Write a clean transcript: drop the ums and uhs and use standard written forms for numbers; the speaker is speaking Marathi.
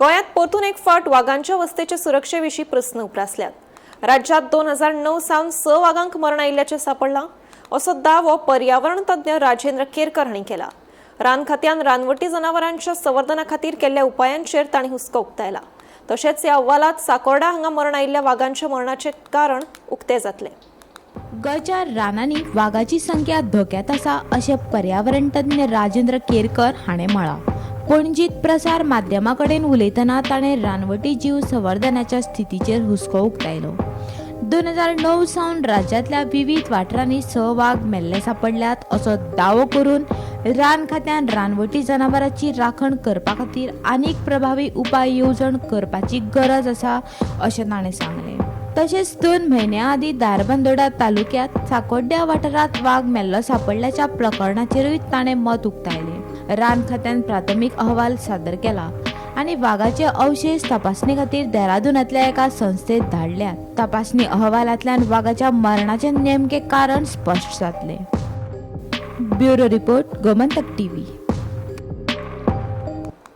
गोयात परतून एक फावट वाघांच्या वस्तेच्या सुरक्षेविषयी प्रश्न उप्रासल्यात। राज्यात 2009 सावन 6 वाघांक मरण आयिल्ल्याचे सापडला, असो दावो पर्यावरण तज्ञ राजेंद्र केरकर हांणी केला। रान खात्यान रानवटी जनावरांच्या संवर्धना खातीर केल्ल्या उपायांचेर तांणी हुस्को उक्तायला। तशेंच ह्या अहवालात साकोर्डा हांगा मरण आयिल्ल्या वाघांच्या मरणाचे कारण उक्ते जातले। गोंयच्या रानांनी वाघाची संख्या धोक्यात आसा अशें पर्यावरण तज्ञ राजेंद्र केरकर हाणें म्हळां। पणजीत प्रसार माध्यमां कडेन उलयतना ताणें रानवटी जीव संवर्धनाच्या स्थितीचेर हुस्को उक्तायलो। 2009 सावन राज्यांतल्या विविध वाठारांनी 6 वाघ मेल्ले सापडल्यात असो दावो करून रान खात्यान रानवटी जनावरांची राखण करपा खातीर आनीक प्रभावी उपाय येवजण करपाची गरज आसा अशें ताणें सांगलें। तशेंच 2 म्हयन्यां आदीं धारबांदोडा तालुक्यांत साकोड्ड्या वाठारांत वाघ मेल्लो सापडल्याच्या प्रकरणाचेरूय ताणें मत उक्तायलें। रान खात्यान प्राथमीक अहवाल सादर केला आनी वाघाचे अवशेश तपासणी खातीर देहरादूनांतल्या एका संस्थेत धाडल्यात। तपासणी अहवालांतल्यान वाघाच्या मरणाचें नेमकें कारण स्पश्ट जातलें। Bureau report, Gomantak TV.